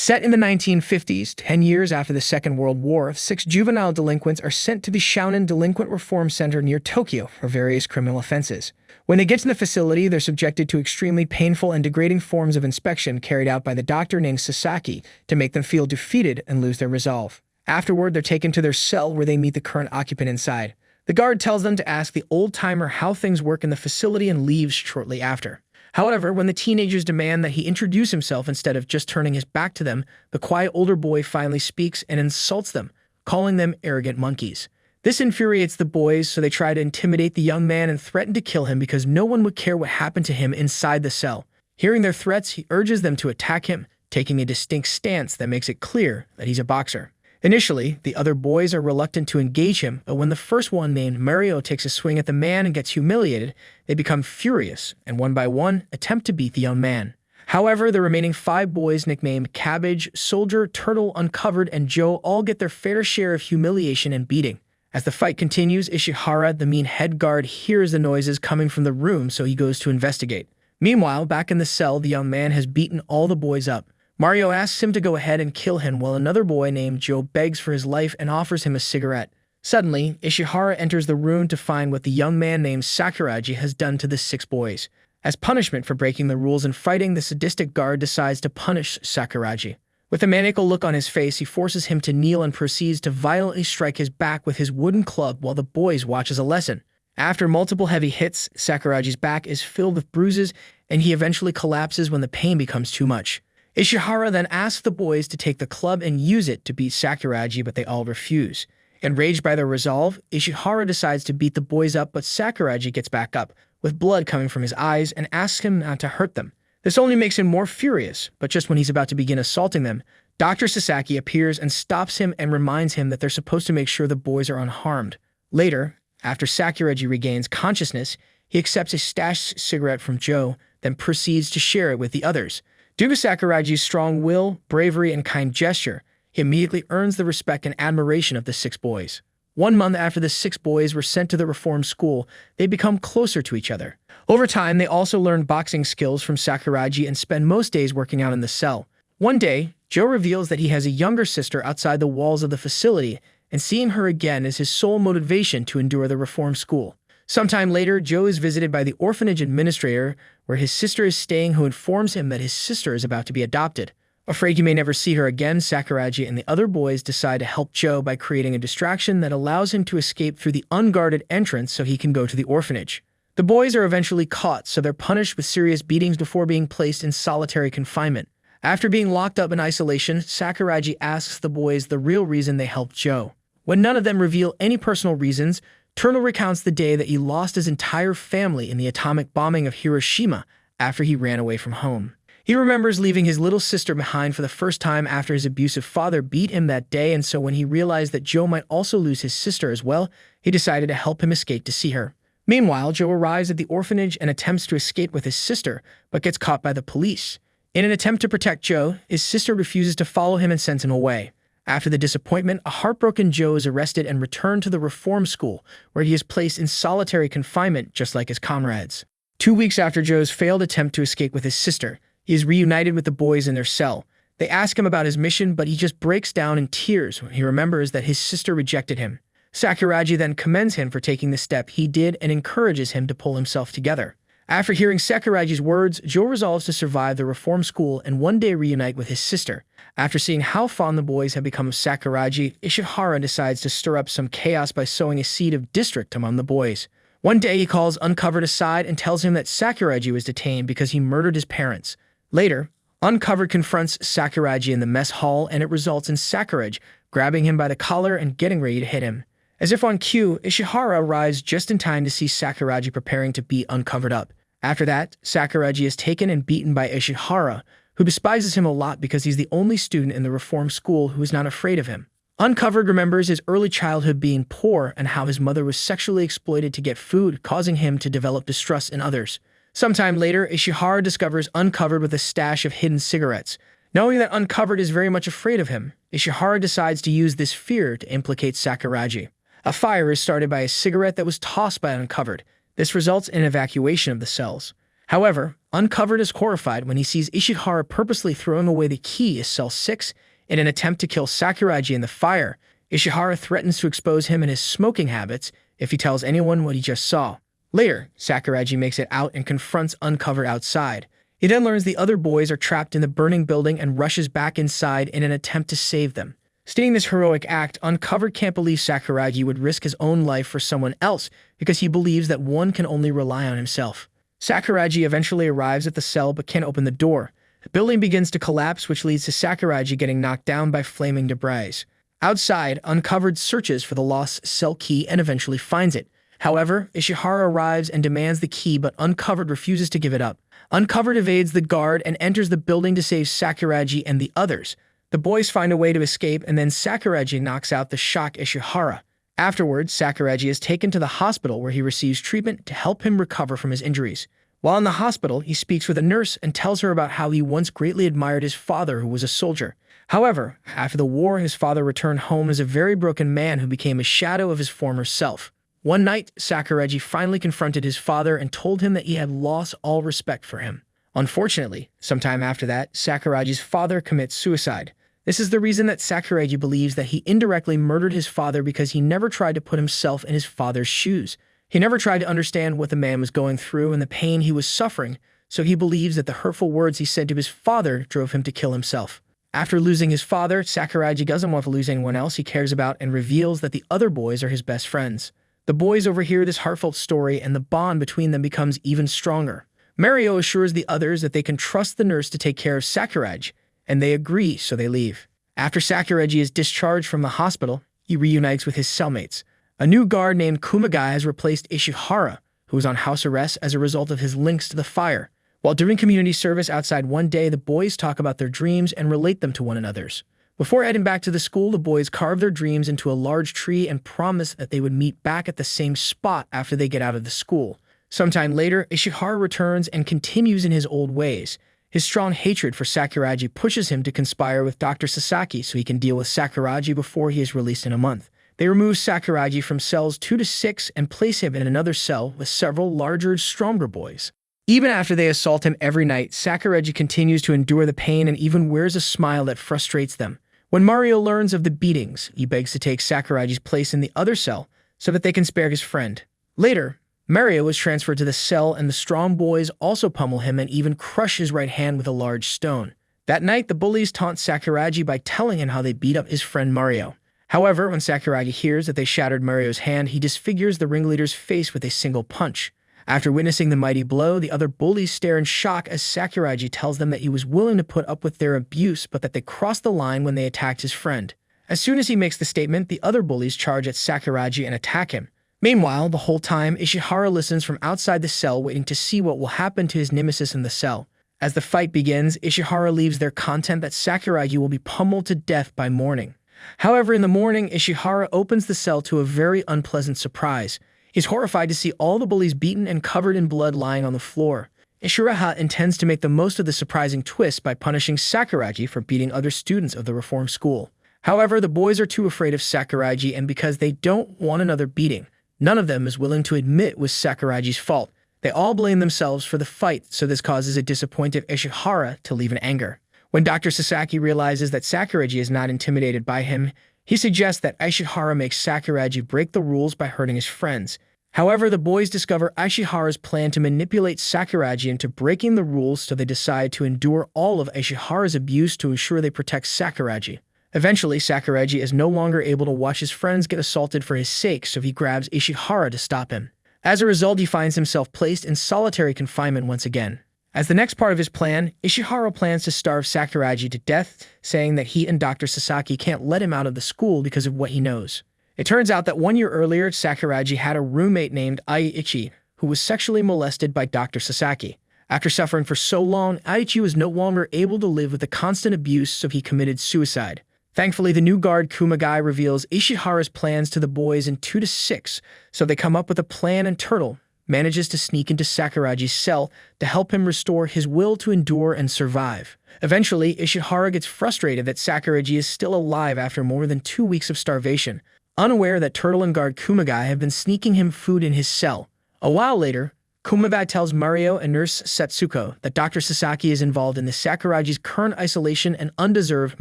Set in the 1950s, 10 years after the Second World War, 6 juvenile delinquents are sent to the Shichinin Delinquent Reform Center near Tokyo for various criminal offenses. When they get to the facility, they're subjected to extremely painful and degrading forms of inspection carried out by the doctor named Sasaki to make them feel defeated and lose their resolve. Afterward, they're taken to their cell where they meet the current occupant inside. The guard tells them to ask the old-timer how things work in the facility and leaves shortly after. However, when the teenagers demand that he introduce himself instead of just turning his back to them, the quiet older boy finally speaks and insults them, calling them arrogant monkeys. This infuriates the boys, so they try to intimidate the young man and threaten to kill him because no one would care what happened to him inside the cell. Hearing their threats, he urges them to attack him, taking a distinct stance that makes it clear that he's a boxer. Initially, the other boys are reluctant to engage him, but when the first one, named Mario, takes a swing at the man and gets humiliated, they become furious and one by one attempt to beat the young man. However, the remaining 5 boys, nicknamed Cabbage, Soldier, Turtle, Uncovered, and Joe, all get their fair share of humiliation and beating. As the fight continues, Ishihara, the mean head guard, hears the noises coming from the room, so he goes to investigate. Meanwhile, back in the cell, the young man has beaten all the boys up. Mario asks him to go ahead and kill him, while another boy named Joe begs for his life and offers him a cigarette. Suddenly, Ishihara enters the room to find what the young man named Sakuragi has done to the 6 boys. As punishment for breaking the rules and fighting, the sadistic guard decides to punish Sakuragi. With a maniacal look on his face, he forces him to kneel and proceeds to violently strike his back with his wooden club while the boys watch as a lesson. After multiple heavy hits, Sakuragi's back is filled with bruises, and he eventually collapses when the pain becomes too much. Ishihara then asks the boys to take the club and use it to beat Sakuragi, but they all refuse. Enraged by their resolve, Ishihara decides to beat the boys up, but Sakuragi gets back up, with blood coming from his eyes, and asks him not to hurt them. This only makes him more furious, but just when he's about to begin assaulting them, Dr. Sasaki appears and stops him and reminds him that they're supposed to make sure the boys are unharmed. Later, after Sakuragi regains consciousness, he accepts a stashed cigarette from Joe, then proceeds to share it with the others. Due to Sakuragi's strong will, bravery, and kind gesture, he immediately earns the respect and admiration of the 6 boys. 1 month after the 6 boys were sent to the reform school, they become closer to each other. Over time, they also learn boxing skills from Sakuragi and spend most days working out in the cell. One day, Joe reveals that he has a younger sister outside the walls of the facility, and seeing her again is his sole motivation to endure the reform school. Sometime later, Joe is visited by the orphanage administrator, where his sister is staying, who informs him that his sister is about to be adopted. Afraid he may never see her again, Sakuragi and the other boys decide to help Joe by creating a distraction that allows him to escape through the unguarded entrance so he can go to the orphanage. The boys are eventually caught, so they're punished with serious beatings before being placed in solitary confinement. After being locked up in isolation, Sakuragi asks the boys the real reason they helped Joe. When none of them reveal any personal reasons, Turtle recounts the day that he lost his entire family in the atomic bombing of Hiroshima after he ran away from home. He remembers leaving his little sister behind for the first time after his abusive father beat him that day, and so when he realized that Joe might also lose his sister as well, he decided to help him escape to see her. Meanwhile, Joe arrives at the orphanage and attempts to escape with his sister, but gets caught by the police. In an attempt to protect Joe, his sister refuses to follow him and sends him away. After the disappointment, a heartbroken Joe is arrested and returned to the reform school, where he is placed in solitary confinement just like his comrades. 2 weeks after Joe's failed attempt to escape with his sister, he is reunited with the boys in their cell. They ask him about his mission, but he just breaks down in tears when he remembers that his sister rejected him. Sakuragi then commends him for taking the step he did and encourages him to pull himself together. After hearing Sakuragi's words, Joe resolves to survive the reform school and one day reunite with his sister. After seeing how fond the boys have become of Sakuragi, Ishihara decides to stir up some chaos by sowing a seed of distrust among the boys. One day he calls Uncovered aside and tells him that Sakuragi was detained because he murdered his parents. Later, Uncovered confronts Sakuragi in the mess hall, and it results in Sakuragi grabbing him by the collar and getting ready to hit him. As if on cue, Ishihara arrives just in time to see Sakuragi preparing to beat Uncovered up. After that, Sakuragi is taken and beaten by Ishihara, who despises him a lot because he's the only student in the reform school who is not afraid of him. Uncovered remembers his early childhood being poor and how his mother was sexually exploited to get food, causing him to develop distrust in others. Sometime later, Ishihara discovers Uncovered with a stash of hidden cigarettes. Knowing that Uncovered is very much afraid of him, Ishihara decides to use this fear to implicate Sakuragi. A fire is started by a cigarette that was tossed by Uncovered. This results in evacuation of the cells. However, Uncovered is horrified when he sees Ishihara purposely throwing away the key to cell 6 in an attempt to kill Sakuragi in the fire. Ishihara threatens to expose him and his smoking habits if he tells anyone what he just saw. Later, Sakuragi makes it out and confronts Uncovered outside. He then learns the other boys are trapped in the burning building and rushes back inside in an attempt to save them. Seeing this heroic act, Uncovered can't believe Sakuragi would risk his own life for someone else because he believes that one can only rely on himself. Sakuragi eventually arrives at the cell but can't open the door. The building begins to collapse, which leads to Sakuragi getting knocked down by flaming debris. Outside, Uncovered searches for the lost cell key and eventually finds it. However, Ishihara arrives and demands the key, but Uncovered refuses to give it up. Uncovered evades the guard and enters the building to save Sakuragi and the others. The boys find a way to escape, and then Sakuragi knocks out the shocked Ishihara. Afterwards, Sakuragi is taken to the hospital where he receives treatment to help him recover from his injuries. While in the hospital, he speaks with a nurse and tells her about how he once greatly admired his father, who was a soldier. However, after the war, his father returned home as a very broken man who became a shadow of his former self. One night, Sakuragi finally confronted his father and told him that he had lost all respect for him. Unfortunately, sometime after that, Sakuragi's father commits suicide. This is the reason that Sakuragi believes that he indirectly murdered his father because he never tried to put himself in his father's shoes. He never tried to understand what the man was going through and the pain he was suffering, so he believes that the hurtful words he said to his father drove him to kill himself. After losing his father, Sakuragi doesn't want to lose anyone else he cares about and reveals that the other boys are his best friends. The boys overhear this heartfelt story and the bond between them becomes even stronger. Mario assures the others that they can trust the nurse to take care of Sakuragi, and they agree, so they leave. After Sakuragi is discharged from the hospital, he reunites with his cellmates. A new guard named Kumagai has replaced Ishihara, who was on house arrest as a result of his links to the fire. While doing community service outside one day, the boys talk about their dreams and relate them to one another's. Before heading back to the school, the boys carve their dreams into a large tree and promise that they would meet back at the same spot after they get out of the school. Sometime later, Ishihara returns and continues in his old ways. His strong hatred for Sakuragi pushes him to conspire with Dr. Sasaki so he can deal with Sakuragi before he is released in a month. They remove Sakuragi from cells 2 to 6 and place him in another cell with several larger, stronger boys. Even after they assault him every night, Sakuragi continues to endure the pain and even wears a smile that frustrates them. When Mario learns of the beatings, he begs to take Sakuragi's place in the other cell so that they can spare his friend. Later, Mario is transferred to the cell and the strong boys also pummel him and even crush his right hand with a large stone. That night, the bullies taunt Sakuragi by telling him how they beat up his friend Mario. However, when Sakuragi hears that they shattered Mario's hand, he disfigures the ringleader's face with a single punch. After witnessing the mighty blow, the other bullies stare in shock as Sakuragi tells them that he was willing to put up with their abuse, but that they crossed the line when they attacked his friend. As soon as he makes the statement, the other bullies charge at Sakuragi and attack him. Meanwhile, the whole time, Ishihara listens from outside the cell, waiting to see what will happen to his nemesis in the cell. As the fight begins, Ishihara leaves their content that Sakuragi will be pummeled to death by morning. However, in the morning, Ishihara opens the cell to a very unpleasant surprise. He's horrified to see all the bullies beaten and covered in blood lying on the floor. Ishihara intends to make the most of the surprising twist by punishing Sakuragi for beating other students of the reform school. However, the boys are too afraid of Sakuragi, and because they don't want another beating, none of them is willing to admit it was Sakuragi's fault. They all blame themselves for the fight, so this causes a disappointed Ishihara to leave in anger. When Dr. Sasaki realizes that Sakuragi is not intimidated by him, he suggests that Ishihara makes Sakuragi break the rules by hurting his friends. However, the boys discover Ishihara's plan to manipulate Sakuragi into breaking the rules, so they decide to endure all of Ishihara's abuse to ensure they protect Sakuragi. Eventually, Sakuragi is no longer able to watch his friends get assaulted for his sake, so he grabs Ishihara to stop him. As a result, he finds himself placed in solitary confinement once again. As the next part of his plan, Ishihara plans to starve Sakuragi to death, saying that he and Dr. Sasaki can't let him out of the school because of what he knows. It turns out that 1 year earlier, Sakuragi had a roommate named Aichi, who was sexually molested by Dr. Sasaki. After suffering for so long, Aichi was no longer able to live with the constant abuse, so he committed suicide. Thankfully, the new guard Kumagai reveals Ishihara's plans to the boys in 2 to 6, so they come up with a plan, and Turtle manages to sneak into Sakuragi's cell to help him restore his will to endure and survive. Eventually, Ishihara gets frustrated that Sakuragi is still alive after more than 2 weeks of starvation, unaware that Turtle and guard Kumagai have been sneaking him food in his cell. A while later, Kumagai tells Mario and Nurse Setsuko that Dr. Sasaki is involved in the Sakuragi's current isolation and undeserved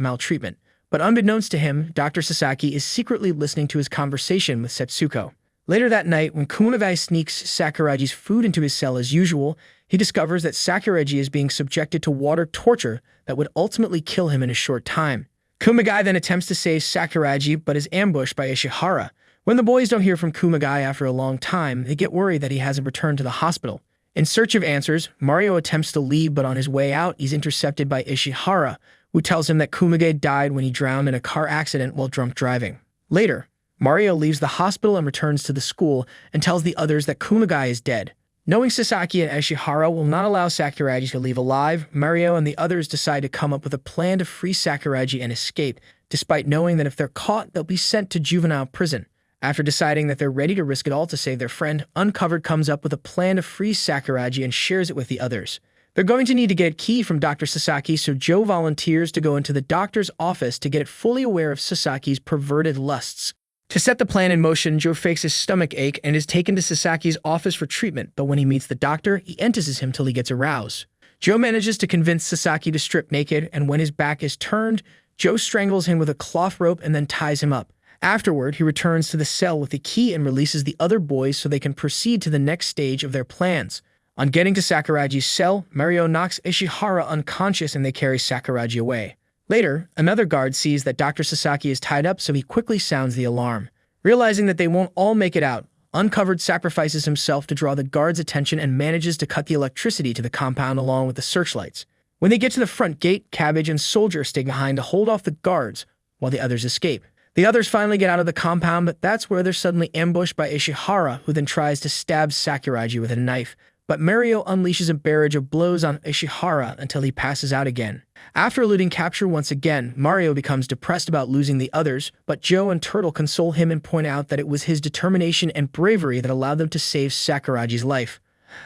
maltreatment. But unbeknownst to him, Dr. Sasaki is secretly listening to his conversation with Setsuko. Later that night, when Kumagai sneaks Sakuragi's food into his cell as usual, he discovers that Sakuragi is being subjected to water torture that would ultimately kill him in a short time. Kumagai then attempts to save Sakuragi but is ambushed by Ishihara. When the boys don't hear from Kumagai after a long time, they get worried that he hasn't returned to the hospital. In search of answers, Mario attempts to leave, but on his way out, he's intercepted by Ishihara, who tells him that Kumagai died when he drowned in a car accident while drunk driving. Later, Mario leaves the hospital and returns to the school and tells the others that Kumagai is dead. Knowing Sasaki and Ishihara will not allow Sakuragi to leave alive, Mario and the others decide to come up with a plan to free Sakuragi and escape, despite knowing that if they're caught, they'll be sent to juvenile prison. After deciding that they're ready to risk it all to save their friend, Uncovered comes up with a plan to free Sakuragi and shares it with the others. They're going to need to get a key from Dr. Sasaki, so Joe volunteers to go into the doctor's office to get it fully aware of Sasaki's perverted lusts. To set the plan in motion, Joe fakes his stomach ache and is taken to Sasaki's office for treatment, but when he meets the doctor, he entices him till he gets aroused. Joe manages to convince Sasaki to strip naked, and when his back is turned, Joe strangles him with a cloth rope and then ties him up. Afterward, he returns to the cell with the key and releases the other boys so they can proceed to the next stage of their plans. On getting to Sakuragi's cell, Mario knocks Ishihara unconscious and they carry Sakuragi away. Later, another guard sees that Dr. Sasaki is tied up, so he quickly sounds the alarm. Realizing that they won't all make it out, Uncovered sacrifices himself to draw the guards' attention and manages to cut the electricity to the compound along with the searchlights. When they get to the front gate, Cabbage and Soldier stay behind to hold off the guards while the others escape. The others finally get out of the compound, but that's where they're suddenly ambushed by Ishihara, who then tries to stab Sakuragi with a knife. But Mario unleashes a barrage of blows on Ishihara until he passes out again. After eluding capture once again, Mario becomes depressed about losing the others, but Joe and Turtle console him and point out that it was his determination and bravery that allowed them to save Sakuragi's life.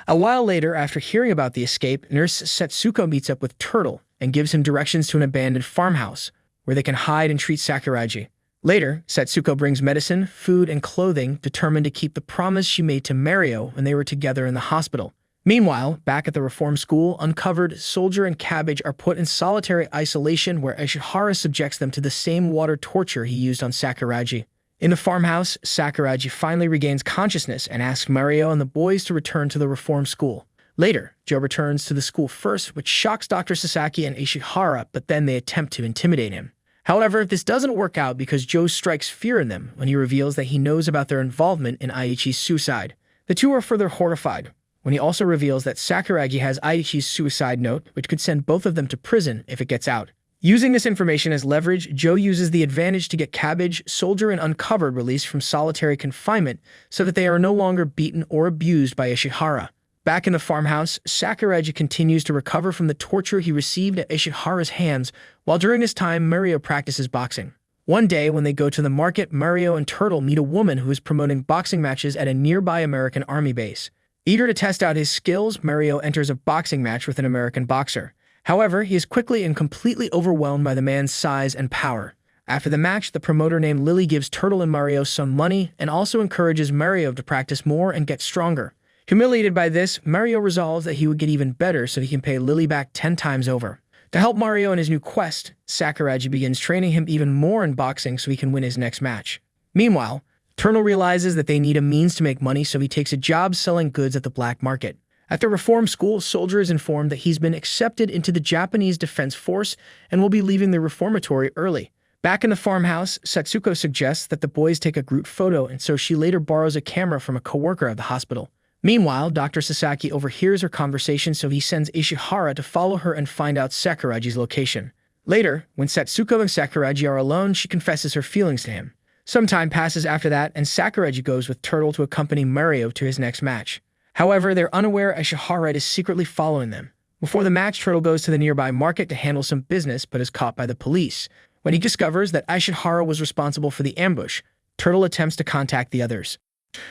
A while later, after hearing about the escape, Nurse Setsuko meets up with Turtle and gives him directions to an abandoned farmhouse, where they can hide and treat Sakuragi. Later, Setsuko brings medicine, food, and clothing, determined to keep the promise she made to Mario when they were together in the hospital. Meanwhile, back at the reform school, Uncovered, Soldier, and Cabbage are put in solitary isolation where Ishihara subjects them to the same water torture he used on Sakuragi. In the farmhouse, Sakuragi finally regains consciousness and asks Mario and the boys to return to the reform school. Later, Joe returns to the school first, which shocks Dr. Sasaki and Ishihara, but then they attempt to intimidate him. However, this doesn't work out because Joe strikes fear in them when he reveals that he knows about their involvement in Aichi's suicide. The two are further horrified when he also reveals that Sakuragi has Aichi's suicide note, which could send both of them to prison if it gets out. Using this information as leverage, Joe uses the advantage to get Cabbage, Soldier, and Uncovered released from solitary confinement so that they are no longer beaten or abused by Ishihara. Back in the farmhouse, Sakuragi continues to recover from the torture he received at Ishihara's hands, while during this time, Mario practices boxing. One day, when they go to the market, Mario and Turtle meet a woman who is promoting boxing matches at a nearby American army base. Eager to test out his skills, Mario enters a boxing match with an American boxer. However, he is quickly and completely overwhelmed by the man's size and power. After the match, the promoter named Lily gives Turtle and Mario some money and also encourages Mario to practice more and get stronger. Humiliated by this, Mario resolves that he would get even better so he can pay Lily back 10 times over. To help Mario in his new quest, Sakuragi begins training him even more in boxing so he can win his next match. Meanwhile, Turtle realizes that they need a means to make money, so he takes a job selling goods at the black market. At the reform school, Soldier is informed that he's been accepted into the Japanese Defense Force and will be leaving the reformatory early. Back in the farmhouse, Setsuko suggests that the boys take a group photo, and so she later borrows a camera from a coworker at the hospital. Meanwhile, Dr. Sasaki overhears her conversation, so he sends Ishihara to follow her and find out Sakuragi's location. Later, when Setsuko and Sakuragi are alone, she confesses her feelings to him. Some time passes after that, and Sakuragi goes with Turtle to accompany Mario to his next match. However, they're unaware Ishihara is secretly following them. Before the match, Turtle goes to the nearby market to handle some business, but is caught by the police. When he discovers that Ishihara was responsible for the ambush, Turtle attempts to contact the others.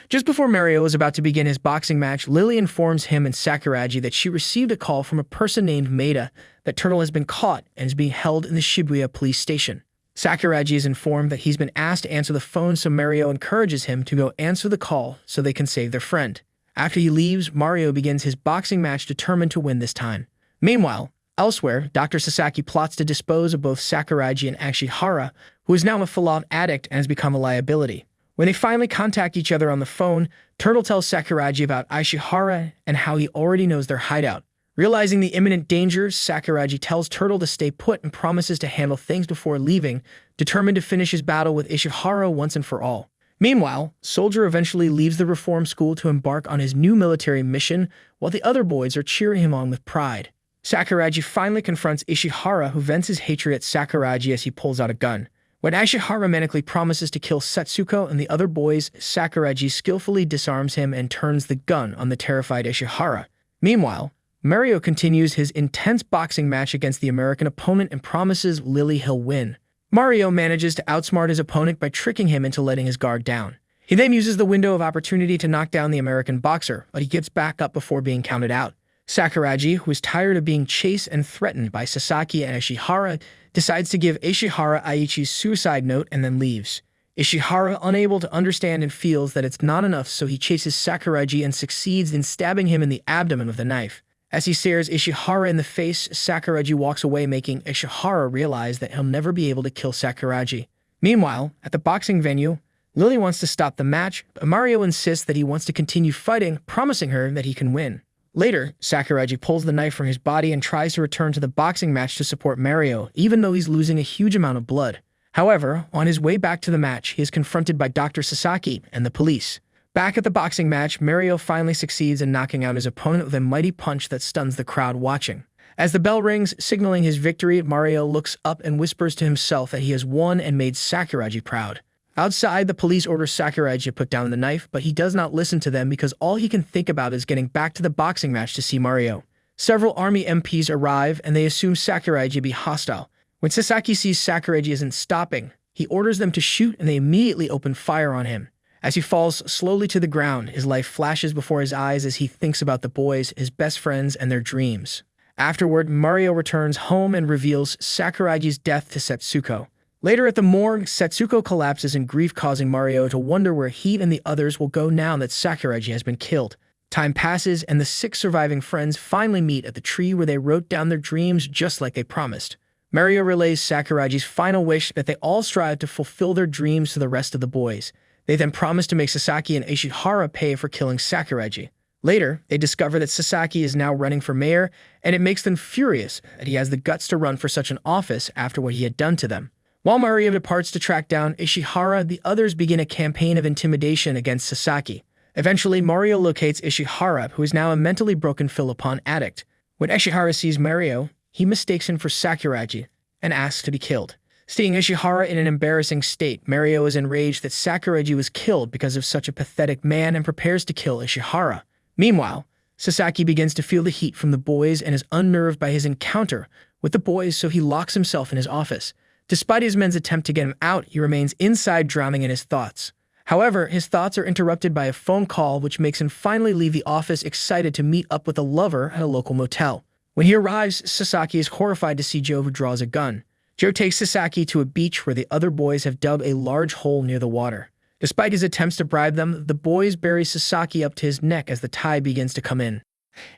Just before Mario is about to begin his boxing match, Lily informs him and Sakuragi that she received a call from a person named Maeda that Turtle has been caught and is being held in the Shibuya police station. Sakuragi is informed that he's been asked to answer the phone, so Mario encourages him to go answer the call so they can save their friend. After he leaves, Mario begins his boxing match determined to win this time. Meanwhile, elsewhere, Dr. Sasaki plots to dispose of both Sakuragi and Ashihara, who is now a full-on addict and has become a liability. When they finally contact each other on the phone, Turtle tells Sakuragi about Ashihara and how he already knows their hideout. Realizing the imminent danger, Sakuragi tells Turtle to stay put and promises to handle things before leaving, determined to finish his battle with Ishihara once and for all. Meanwhile, Soldier eventually leaves the reform school to embark on his new military mission, while the other boys are cheering him on with pride. Sakuragi finally confronts Ishihara, who vents his hatred at Sakuragi as he pulls out a gun. When Ashihara manically promises to kill Setsuko and the other boys, Sakuragi skillfully disarms him and turns the gun on the terrified Ishihara. Meanwhile, Mario continues his intense boxing match against the American opponent and promises Lily he'll win. Mario manages to outsmart his opponent by tricking him into letting his guard down. He then uses the window of opportunity to knock down the American boxer, but he gets back up before being counted out. Sakuragi, who is tired of being chased and threatened by Sasaki and Ishihara, decides to give Ishihara Aichi's suicide note and then leaves. Ishihara, unable to understand and feels that it's not enough, so he chases Sakuragi and succeeds in stabbing him in the abdomen with a knife. As he stares Ishihara in the face, Sakuragi walks away, making Ishihara realize that he'll never be able to kill Sakuragi. Meanwhile, at the boxing venue, Lily wants to stop the match, but Mario insists that he wants to continue fighting, promising her that he can win. Later, Sakuragi pulls the knife from his body and tries to return to the boxing match to support Mario, even though he's losing a huge amount of blood. However, on his way back to the match, he is confronted by Dr. Sasaki and the police. Back at the boxing match, Mario finally succeeds in knocking out his opponent with a mighty punch that stuns the crowd watching. As the bell rings, signaling his victory, Mario looks up and whispers to himself that he has won and made Sakuragi proud. Outside, the police order Sakuragi to put down the knife, but he does not listen to them because all he can think about is getting back to the boxing match to see Mario. Several army MPs arrive, and they assume Sakuragi to be hostile. When Sasaki sees Sakuragi isn't stopping, he orders them to shoot, and they immediately open fire on him. As he falls slowly to the ground, his life flashes before his eyes as he thinks about the boys, his best friends, and their dreams. Afterward, Mario returns home and reveals Sakuragi's death to Setsuko. Later at the morgue, Setsuko collapses in grief, causing Mario to wonder where he and the others will go now that Sakuragi has been killed. Time passes, and the 6 surviving friends finally meet at the tree where they wrote down their dreams just like they promised. Mario relays Sakuragi's final wish that they all strive to fulfill their dreams to the rest of the boys. They then promise to make Sasaki and Ishihara pay for killing Sakuragi. Later, they discover that Sasaki is now running for mayor, and it makes them furious that he has the guts to run for such an office after what he had done to them. While Mario departs to track down Ishihara, the others begin a campaign of intimidation against Sasaki. Eventually, Mario locates Ishihara, who is now a mentally broken Philippon addict. When Ishihara sees Mario, he mistakes him for Sakuragi and asks to be killed. Seeing Ishihara in an embarrassing state, Mario is enraged that Sakuragi was killed because of such a pathetic man and prepares to kill Ishihara. Meanwhile, Sasaki begins to feel the heat from the boys and is unnerved by his encounter with the boys, so he locks himself in his office. Despite his men's attempt to get him out, he remains inside, drowning in his thoughts. However, his thoughts are interrupted by a phone call, which makes him finally leave the office, excited to meet up with a lover at a local motel. When he arrives, Sasaki is horrified to see Joe, who draws a gun. Joe takes Sasaki to a beach where the other boys have dug a large hole near the water. Despite his attempts to bribe them, the boys bury Sasaki up to his neck as the tide begins to come in.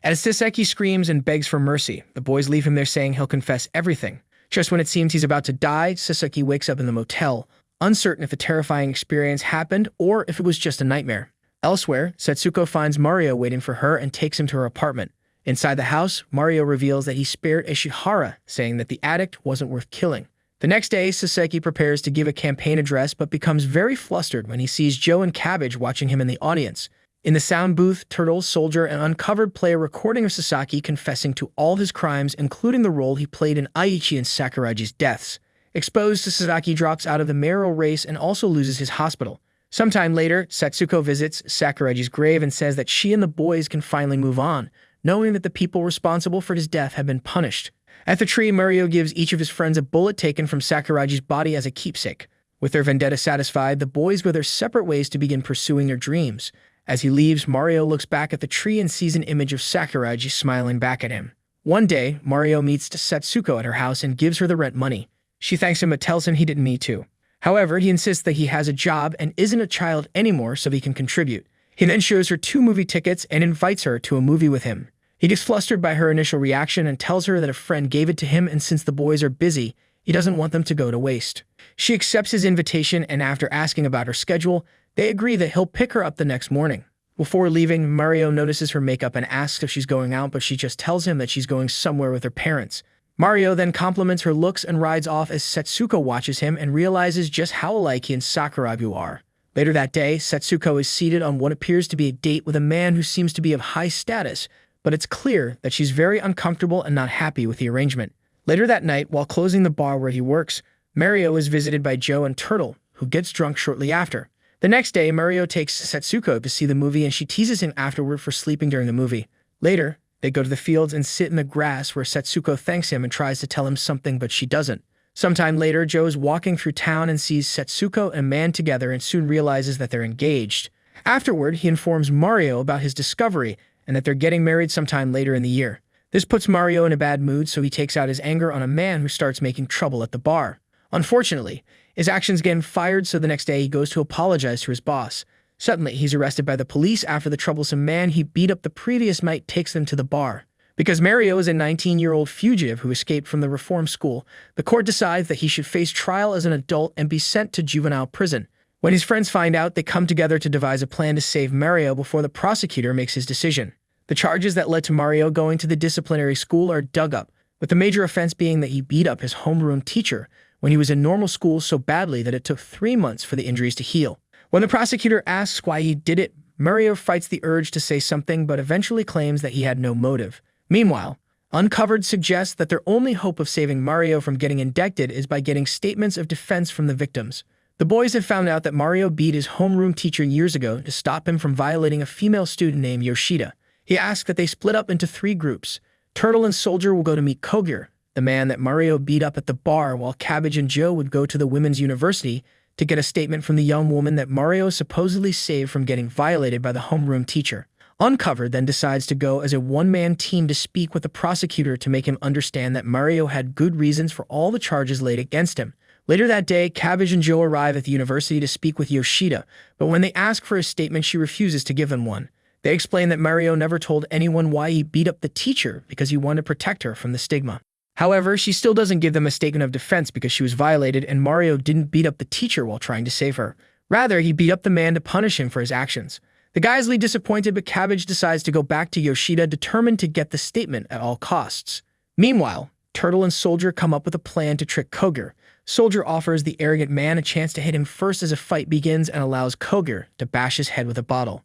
As Sasaki screams and begs for mercy, the boys leave him there, saying he'll confess everything. Just when it seems he's about to die, Sasaki wakes up in the motel, uncertain if a terrifying experience happened or if it was just a nightmare. Elsewhere, Setsuko finds Mario waiting for her and takes him to her apartment. Inside the house, Mario reveals that he spared Ishihara, saying that the addict wasn't worth killing. The next day, Sasaki prepares to give a campaign address but becomes very flustered when he sees Joe and Cabbage watching him in the audience. In the sound booth, Turtle, Soldier, and Uncovered play a recording of Sasaki confessing to all his crimes, including the role he played in Aichi and Sakuragi's deaths. Exposed, Sasaki drops out of the mayoral race and also loses his hospital. Sometime later, Setsuko visits Sakuragi's grave and says that she and the boys can finally move on, knowing that the people responsible for his death have been punished. At the tree, Mario gives each of his friends a bullet taken from Sakuragi's body as a keepsake. With their vendetta satisfied, the boys go their separate ways to begin pursuing their dreams. As he leaves, Mario looks back at the tree and sees an image of Sakuragi smiling back at him. One day, Mario meets Setsuko at her house and gives her the rent money. She thanks him but tells him he didn't need to. However, he insists that he has a job and isn't a child anymore, so he can contribute. He then shows her 2 movie tickets and invites her to a movie with him. He gets flustered by her initial reaction and tells her that a friend gave it to him, and since the boys are busy, he doesn't want them to go to waste. She accepts his invitation, and after asking about her schedule, they agree that he'll pick her up the next morning. Before leaving, Mario notices her makeup and asks if she's going out, but she just tells him that she's going somewhere with her parents. Mario then compliments her looks and rides off as Setsuko watches him and realizes just how alike he and Sakuragi are. Later that day, Setsuko is seated on what appears to be a date with a man who seems to be of high status, but it's clear that she's very uncomfortable and not happy with the arrangement. Later that night, while closing the bar where he works, Mario is visited by Joe and Turtle, who gets drunk shortly after. The next day, Mario takes Setsuko to see the movie and she teases him afterward for sleeping during the movie. Later, they go to the fields and sit in the grass where Setsuko thanks him and tries to tell him something, but she doesn't. Sometime later, Joe is walking through town and sees Setsuko and a man together and soon realizes that they're engaged. Afterward, he informs Mario about his discovery and that they're getting married sometime later in the year. This puts Mario in a bad mood, so he takes out his anger on a man who starts making trouble at the bar. Unfortunately, his actions get him fired, so the next day he goes to apologize to his boss. Suddenly, he's arrested by the police after the troublesome man he beat up the previous night takes them to the bar. Because Mario is a 19-year-old fugitive who escaped from the reform school, the court decides that he should face trial as an adult and be sent to juvenile prison. When his friends find out, they come together to devise a plan to save Mario before the prosecutor makes his decision. The charges that led to Mario going to the disciplinary school are dug up, with the major offense being that he beat up his homeroom teacher when he was in normal school so badly that it took 3 months for the injuries to heal. When the prosecutor asks why he did it, Mario fights the urge to say something but eventually claims that he had no motive. Meanwhile, Uncovered suggests that their only hope of saving Mario from getting indicted is by getting statements of defense from the victims. The boys have found out that Mario beat his homeroom teacher years ago to stop him from violating a female student named Yoshida. He asks that they split up into 3 groups. Turtle and Soldier will go to meet Kogure, the man that Mario beat up at the bar, while Cabbage and Joe would go to the women's university to get a statement from the young woman that Mario supposedly saved from getting violated by the homeroom teacher. Uncovered then decides to go as a one-man team to speak with the prosecutor to make him understand that Mario had good reasons for all the charges laid against him. Later that day, Cabbage and Joe arrive at the university to speak with Yoshida, but when they ask for a statement, she refuses to give them one. They explain that Mario never told anyone why he beat up the teacher because he wanted to protect her from the stigma. However, she still doesn't give them a statement of defense because she was violated and Mario didn't beat up the teacher while trying to save her. Rather, he beat up the man to punish him for his actions. The guys leave disappointed, but Cabbage decides to go back to Yoshida, determined to get the statement at all costs. Meanwhile, Turtle and Soldier come up with a plan to trick Kogure. Soldier offers the arrogant man a chance to hit him first as a fight begins and allows Kogure to bash his head with a bottle.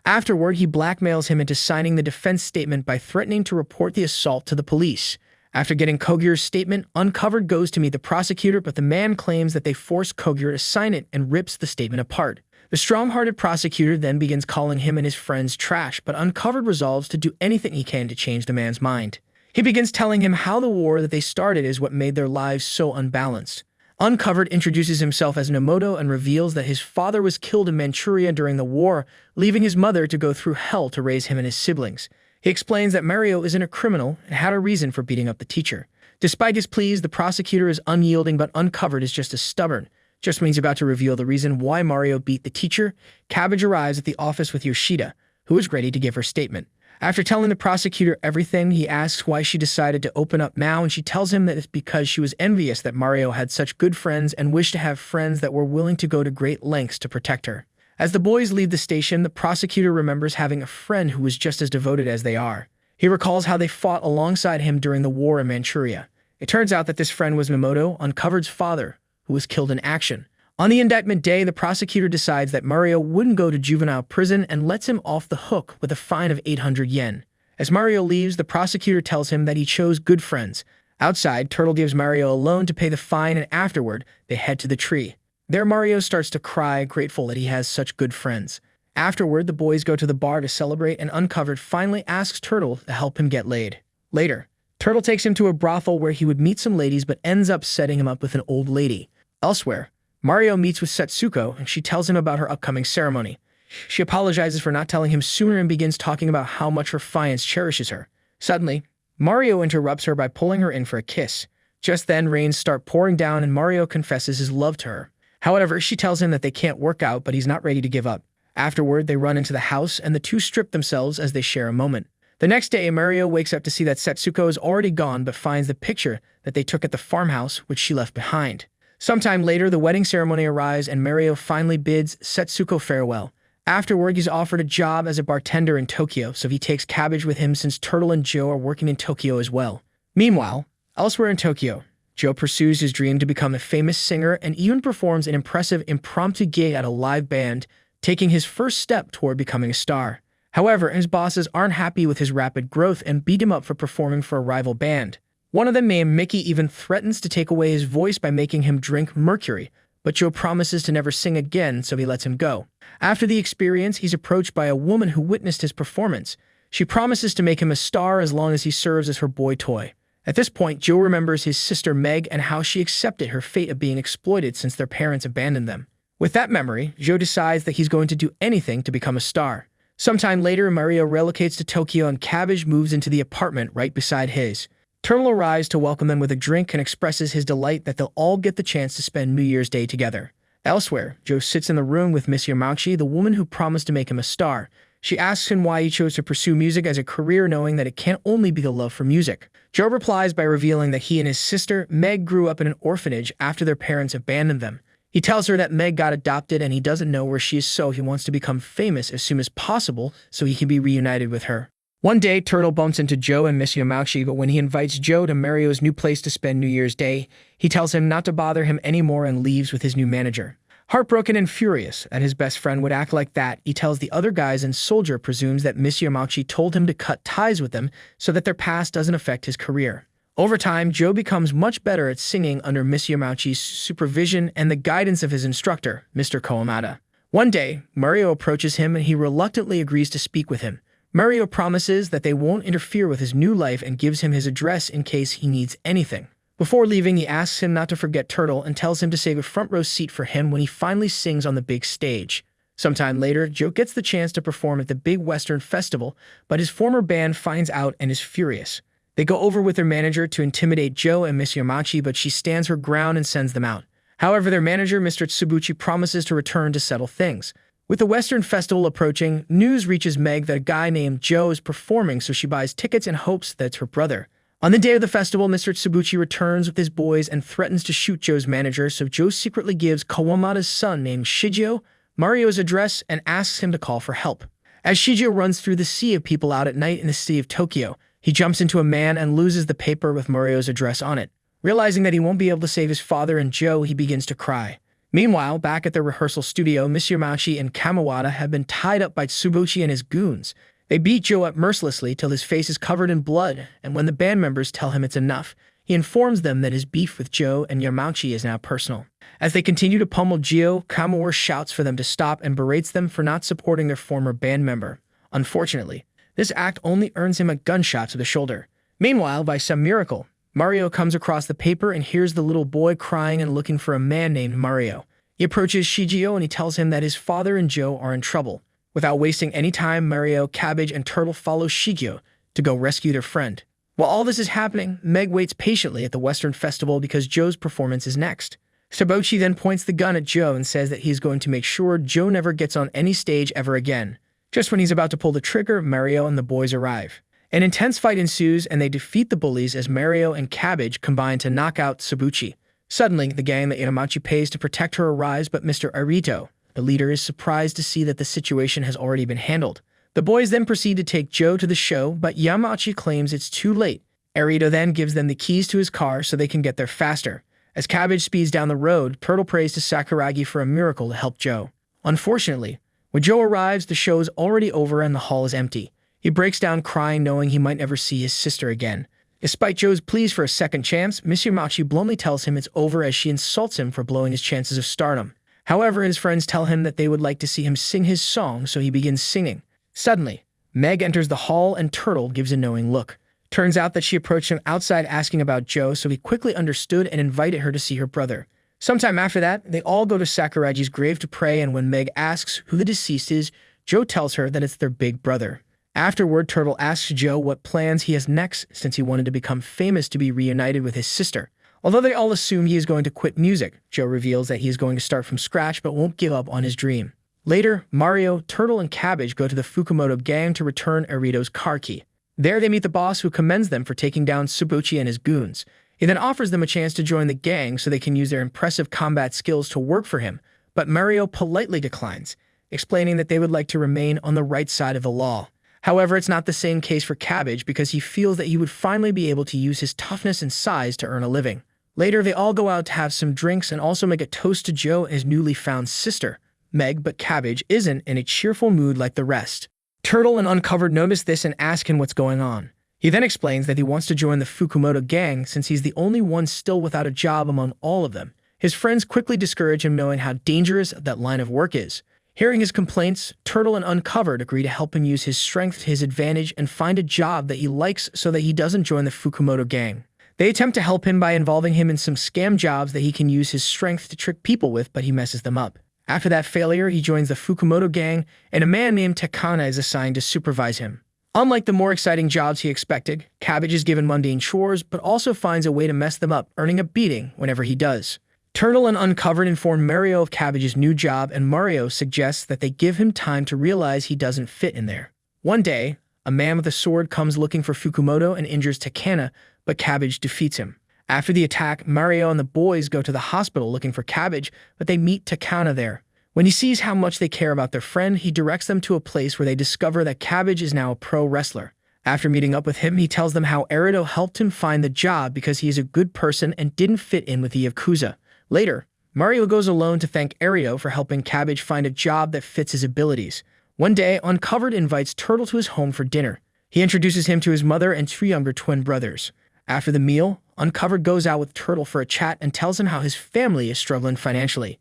Afterward, he blackmails him into signing the defense statement by threatening to report the assault to the police. After getting Kogure's statement, Uncovered goes to meet the prosecutor, but the man claims that they forced Kogure to sign it and rips the statement apart. The strong-hearted prosecutor then begins calling him and his friends trash, but Uncovered resolves to do anything he can to change the man's mind. He begins telling him how the war that they started is what made their lives so unbalanced. Uncovered introduces himself as Nomoto and reveals that his father was killed in Manchuria during the war, leaving his mother to go through hell to raise him and his siblings. He explains that Mario isn't a criminal and had a reason for beating up the teacher. Despite his pleas, the prosecutor is unyielding, but Uncovered is just as stubborn. Just when he's about to reveal the reason why Mario beat the teacher, Cabbage arrives at the office with Yoshida, who is ready to give her statement. After telling the prosecutor everything, he asks why she decided to open up now, and she tells him that it's because she was envious that Mario had such good friends and wished to have friends that were willing to go to great lengths to protect her. As the boys leave the station, the prosecutor remembers having a friend who was just as devoted as they are. He recalls how they fought alongside him during the war in Manchuria. It turns out that this friend was Nomoto, Uncovered's father, who was killed in action. On the indictment day, the prosecutor decides that Mario wouldn't go to juvenile prison and lets him off the hook with a fine of 800 yen. As Mario leaves, the prosecutor tells him that he chose good friends. Outside, Turtle gives Mario a loan to pay the fine, and afterward, they head to the tree. There, Mario starts to cry, grateful that he has such good friends. Afterward, the boys go to the bar to celebrate, and Uncovered finally asks Turtle to help him get laid. Later, Turtle takes him to a brothel where he would meet some ladies but ends up setting him up with an old lady. Elsewhere, Mario meets with Setsuko, and she tells him about her upcoming ceremony. She apologizes for not telling him sooner and begins talking about how much her fiancé cherishes her. Suddenly, Mario interrupts her by pulling her in for a kiss. Just then, rains start pouring down and Mario confesses his love to her. However, she tells him that they can't work out, but he's not ready to give up. Afterward, they run into the house and the two strip themselves as they share a moment. The next day, Mario wakes up to see that Setsuko is already gone but finds the picture that they took at the farmhouse, which she left behind. Sometime later, the wedding ceremony arrives and Mario finally bids Setsuko farewell. Afterward, he's offered a job as a bartender in Tokyo, so he takes Cabbage with him since Turtle and Joe are working in Tokyo as well. Meanwhile, elsewhere in Tokyo, Joe pursues his dream to become a famous singer and even performs an impressive impromptu gig at a live band, taking his first step toward becoming a star. However, his bosses aren't happy with his rapid growth and beat him up for performing for a rival band. One of them, named Mickey, even threatens to take away his voice by making him drink mercury, but Joe promises to never sing again, so he lets him go. After the experience, he's approached by a woman who witnessed his performance. She promises to make him a star as long as he serves as her boy toy. At this point, Joe remembers his sister Meg and how she accepted her fate of being exploited since their parents abandoned them. With that memory, Joe decides that he's going to do anything to become a star. Sometime later, Mario relocates to Tokyo and Cabbage moves into the apartment right beside his. Turtle arrives to welcome them with a drink and expresses his delight that they'll all get the chance to spend New Year's Day together. Elsewhere, Joe sits in the room with Miss Yamauchi, the woman who promised to make him a star. She asks him why he chose to pursue music as a career, knowing that it can't only be the love for music. Joe replies by revealing that he and his sister, Meg, grew up in an orphanage after their parents abandoned them. He tells her that Meg got adopted and he doesn't know where she is, so he wants to become famous as soon as possible so he can be reunited with her. One day, Turtle bumps into Joe and Miss Yamauchi, but when he invites Joe to Mario's new place to spend New Year's Day, he tells him not to bother him anymore and leaves with his new manager. Heartbroken and furious that his best friend would act like that, he tells the other guys, and Soldier presumes that Miss Yamauchi told him to cut ties with them so that their past doesn't affect his career. Over time, Joe becomes much better at singing under Miss Yamauchi's supervision and the guidance of his instructor, Mr. Kawamata. One day, Mario approaches him and he reluctantly agrees to speak with him. Mario promises that they won't interfere with his new life and gives him his address in case he needs anything. Before leaving, he asks him not to forget Turtle and tells him to save a front row seat for him when he finally sings on the big stage. Sometime later, Joe gets the chance to perform at the big Western festival, but his former band finds out and is furious. They go over with their manager to intimidate Joe and Miss Yamauchi, but she stands her ground and sends them out. However, their manager, Mr. Tsubuchi, promises to return to settle things. With the Western Festival approaching, news reaches Meg that a guy named Joe is performing, so she buys tickets in hopes that it's her brother. On the day of the festival, Mr. Tsubuchi returns with his boys and threatens to shoot Joe's manager, so Joe secretly gives Kawamata's son named Shigeo Mario's address and asks him to call for help. As Shigeo runs through the sea of people out at night in the city of Tokyo, he jumps into a man and loses the paper with Mario's address on it. Realizing that he won't be able to save his father and Joe, he begins to cry. Meanwhile, back at their rehearsal studio, Miss Yamauchi and Kamawata have been tied up by Tsubuchi and his goons. They beat Joe up mercilessly till his face is covered in blood, and when the band members tell him it's enough, he informs them that his beef with Joe and Yamauchi is now personal. As they continue to pummel Joe, Kamawara shouts for them to stop and berates them for not supporting their former band member. Unfortunately, this act only earns him a gunshot to the shoulder. Meanwhile, by some miracle, Mario comes across the paper and hears the little boy crying and looking for a man named Mario. He approaches Shigeo and he tells him that his father and Joe are in trouble. Without wasting any time, Mario, Cabbage, and Turtle follow Shigeo to go rescue their friend. While all this is happening, Meg waits patiently at the Western Festival because Joe's performance is next. Tsubuchi then points the gun at Joe and says that he's going to make sure Joe never gets on any stage ever again. Just when he's about to pull the trigger, Mario and the boys arrive. An intense fight ensues and they defeat the bullies as Mario and Cabbage combine to knock out Tsubuchi. Suddenly, the gang that Yamauchi pays to protect her arrives, but Mr. Arito, the leader, is surprised to see that the situation has already been handled. The boys then proceed to take Joe to the show, but Yamauchi claims it's too late. Arito then gives them the keys to his car so they can get there faster. As Cabbage speeds down the road, Turtle prays to Sakuragi for a miracle to help Joe. Unfortunately, when Joe arrives, the show is already over and the hall is empty. He breaks down crying, knowing he might never see his sister again. Despite Joe's pleas for a second chance, Miss Yamauchi bluntly tells him it's over as she insults him for blowing his chances of stardom. However, his friends tell him that they would like to see him sing his song, so he begins singing. Suddenly, Meg enters the hall and Turtle gives a knowing look. Turns out that she approached him outside asking about Joe, so he quickly understood and invited her to see her brother. Sometime after that, they all go to Sakuragi's grave to pray, and when Meg asks who the deceased is, Joe tells her that it's their big brother. Afterward, Turtle asks Joe what plans he has next since he wanted to become famous to be reunited with his sister. Although they all assume he is going to quit music, Joe reveals that he is going to start from scratch but won't give up on his dream. Later, Mario, Turtle, and Cabbage go to the Fukumoto gang to return Arito's car key. There they meet the boss, who commends them for taking down Tsubuchi and his goons. He then offers them a chance to join the gang so they can use their impressive combat skills to work for him, but Mario politely declines, explaining that they would like to remain on the right side of the law. However, it's not the same case for Cabbage, because he feels that he would finally be able to use his toughness and size to earn a living. Later, they all go out to have some drinks and also make a toast to Joe and his newly found sister, Meg, but Cabbage isn't in a cheerful mood like the rest. Turtle and Uncovered notice this and ask him what's going on. He then explains that he wants to join the Fukumoto gang since he's the only one still without a job among all of them. His friends quickly discourage him, knowing how dangerous that line of work is. Hearing his complaints, Turtle and Uncovered agree to help him use his strength to his advantage and find a job that he likes so that he doesn't join the Fukumoto gang. They attempt to help him by involving him in some scam jobs that he can use his strength to trick people with, but he messes them up. After that failure, he joins the Fukumoto gang, and a man named Takana is assigned to supervise him. Unlike the more exciting jobs he expected, Cabbage is given mundane chores, but also finds a way to mess them up, earning a beating whenever he does. Turtle and Uncovered inform Mario of Cabbage's new job, and Mario suggests that they give him time to realize he doesn't fit in there. One day, a man with a sword comes looking for Fukumoto and injures Takana, but Cabbage defeats him. After the attack, Mario and the boys go to the hospital looking for Cabbage, but they meet Takana there. When he sees how much they care about their friend, he directs them to a place where they discover that Cabbage is now a pro wrestler. After meeting up with him, he tells them how Arito helped him find the job because he is a good person and didn't fit in with the Yakuza. Later, Mario goes alone to thank Arito for helping Cabbage find a job that fits his abilities. One day, Uncovered invites Turtle to his home for dinner. He introduces him to his mother and two younger twin brothers. After the meal, Uncovered goes out with Turtle for a chat and tells him how his family is struggling financially.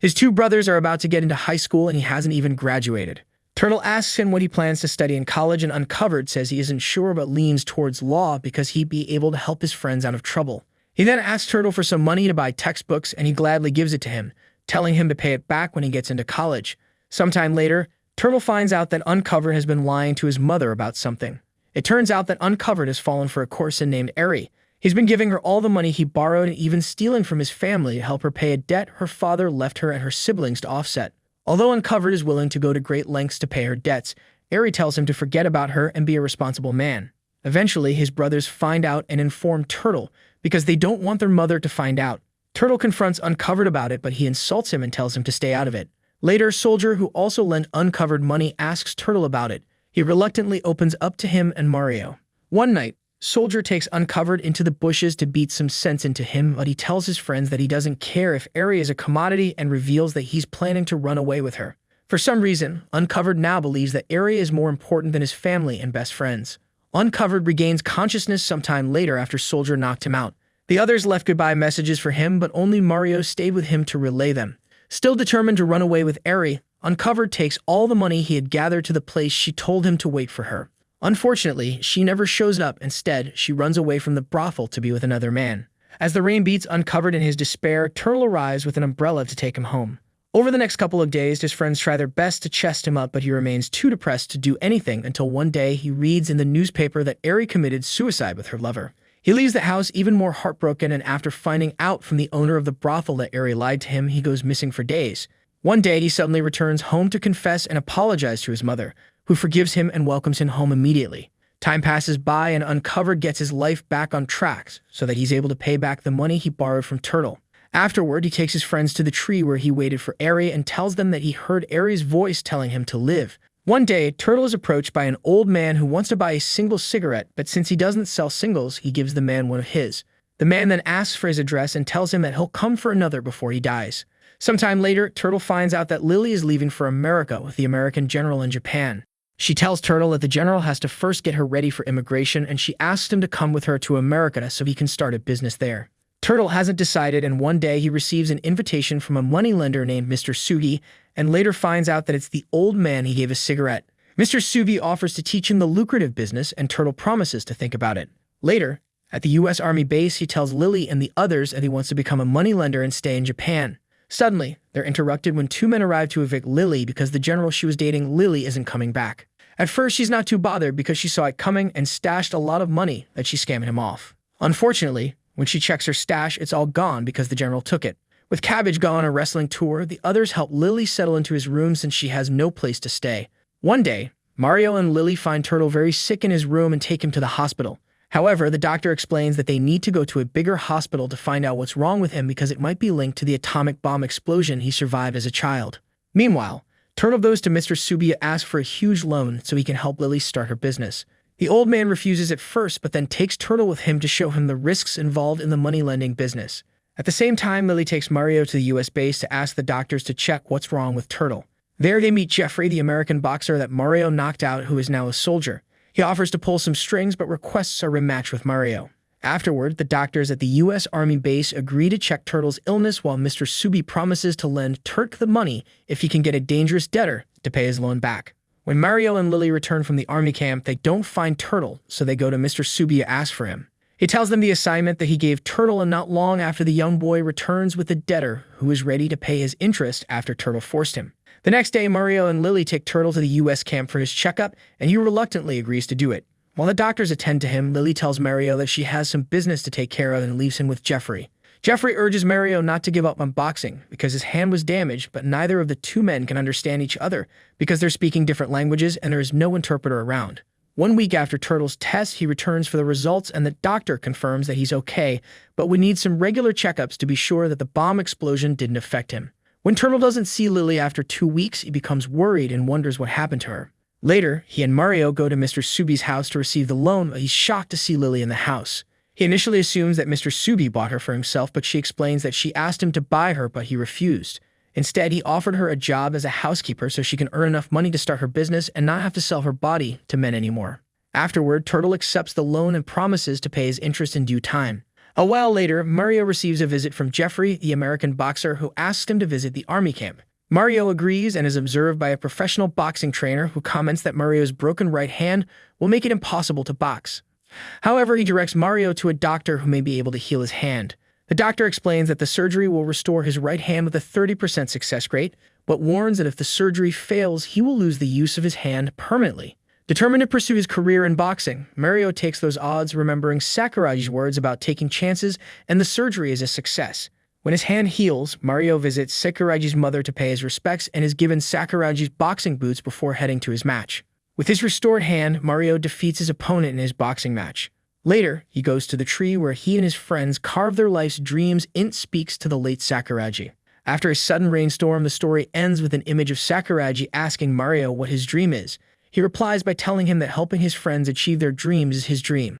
His two brothers are about to get into high school and he hasn't even graduated. Turtle asks him what he plans to study in college, and Uncovered says he isn't sure but leans towards law because he'd be able to help his friends out of trouble. He then asks Turtle for some money to buy textbooks, and he gladly gives it to him, telling him to pay it back when he gets into college. Sometime later, Turtle finds out that Uncovered has been lying to his mother about something. It turns out that Uncovered has fallen for a courtesan named Eri. He's been giving her all the money he borrowed and even stealing from his family to help her pay a debt her father left her and her siblings to offset. Although Uncovered is willing to go to great lengths to pay her debts, Eri tells him to forget about her and be a responsible man. Eventually, his brothers find out and inform Turtle because they don't want their mother to find out. Turtle confronts Uncovered about it, but he insults him and tells him to stay out of it. Later, Soldier, who also lent Uncovered money, asks Turtle about it. He reluctantly opens up to him and Mario. One night, Soldier takes Uncovered into the bushes to beat some sense into him, but he tells his friends that he doesn't care if Eri is a commodity and reveals that he's planning to run away with her. For some reason, Uncovered now believes that Eri is more important than his family and best friends. Uncovered regains consciousness sometime later after Soldier knocked him out. The others left goodbye messages for him, but only Mario stayed with him to relay them. Still determined to run away with Eri, Uncovered takes all the money he had gathered to the place she told him to wait for her. Unfortunately, she never shows up. Instead, she runs away from the brothel to be with another man. As the rain beats Uncovered in his despair, Turtle arrives with an umbrella to take him home. Over the next couple of days, his friends try their best to chest him up, but he remains too depressed to do anything until one day he reads in the newspaper that Eri committed suicide with her lover. He leaves the house even more heartbroken, and after finding out from the owner of the brothel that Eri lied to him, he goes missing for days. One day, he suddenly returns home to confess and apologize to his mother, who forgives him and welcomes him home immediately. Time passes by, and Uncovered gets his life back on track so that he's able to pay back the money he borrowed from Turtle. Afterward, he takes his friends to the tree where he waited for Eri and tells them that he heard Eri's voice telling him to live. One day, Turtle is approached by an old man who wants to buy a single cigarette, but since he doesn't sell singles, he gives the man one of his. The man then asks for his address and tells him that he'll come for another before he dies. Sometime later, Turtle finds out that Lily is leaving for America with the American general in Japan. She tells Turtle that the general has to first get her ready for immigration, and she asks him to come with her to America so he can start a business there. Turtle hasn't decided, and one day he receives an invitation from a moneylender named Mr. Sugi, and later finds out that it's the old man he gave a cigarette. Mr. Sugi offers to teach him the lucrative business, and Turtle promises to think about it. Later, at the U.S. Army base, he tells Lily and the others that he wants to become a moneylender and stay in Japan. Suddenly, they're interrupted when two men arrive to evict Lily because the general she was dating, Lily, isn't coming back. At first, she's not too bothered because she saw it coming and stashed a lot of money that she's scamming him off. Unfortunately, when she checks her stash, it's all gone because the general took it. With Cabbage gone on a wrestling tour, the others help Lily settle into his room since she has no place to stay. One day, Mario and Lily find Turtle very sick in his room and take him to the hospital. However, the doctor explains that they need to go to a bigger hospital to find out what's wrong with him because it might be linked to the atomic bomb explosion he survived as a child. Meanwhile, Turtle goes to Mr. Subi to ask for a huge loan so he can help Lily start her business. The old man refuses at first, but then takes Turtle with him to show him the risks involved in the money-lending business. At the same time, Lily takes Mario to the US base to ask the doctors to check what's wrong with Turtle. There they meet Jeffrey, the American boxer that Mario knocked out who is now a soldier. He offers to pull some strings but requests a rematch with Mario. Afterward, the doctors at the US Army base agree to check Turtle's illness while Mr. Subi promises to lend Turk the money if he can get a dangerous debtor to pay his loan back. When Mario and Lily return from the army camp, they don't find Turtle, so they go to Mr. Subi to ask for him. He tells them the assignment that he gave Turtle, and not long after the young boy returns with a debtor who is ready to pay his interest after Turtle forced him. The next day, Mario and Lily take Turtle to the US camp for his checkup, and he reluctantly agrees to do it. While the doctors attend to him, Lily tells Mario that she has some business to take care of and leaves him with Jeffrey. Jeffrey urges Mario not to give up on boxing because his hand was damaged, but neither of the two men can understand each other because they're speaking different languages and there is no interpreter around. 1 week after Turtle's test, he returns for the results and the doctor confirms that he's okay, but would need some regular checkups to be sure that the bomb explosion didn't affect him. When Turtle doesn't see Lily after 2 weeks, he becomes worried and wonders what happened to her. Later, he and Mario go to Mr. Subi's house to receive the loan, but he's shocked to see Lily in the house. He initially assumes that Mr. Subi bought her for himself, but she explains that she asked him to buy her, but he refused. Instead, he offered her a job as a housekeeper so she can earn enough money to start her business and not have to sell her body to men anymore. Afterward, Turtle accepts the loan and promises to pay his interest in due time. A while later, Mario receives a visit from Jeffrey, the American boxer, who asks him to visit the army camp. Mario agrees and is observed by a professional boxing trainer who comments that Mario's broken right hand will make it impossible to box. However, he directs Mario to a doctor who may be able to heal his hand. The doctor explains that the surgery will restore his right hand with a 30% success rate, but warns that if the surgery fails, he will lose the use of his hand permanently. Determined to pursue his career in boxing, Mario takes those odds, remembering Sakuragi's words about taking chances, and the surgery is a success. When his hand heals, Mario visits Sakuragi's mother to pay his respects and is given Sakuragi's boxing boots before heading to his match. With his restored hand, Mario defeats his opponent in his boxing match. Later, he goes to the tree where he and his friends carve their life's dreams. Int speaks to the late Sakuragi. After a sudden rainstorm, the story ends with an image of Sakuragi asking Mario what his dream is. He replies by telling him that helping his friends achieve their dreams is his dream.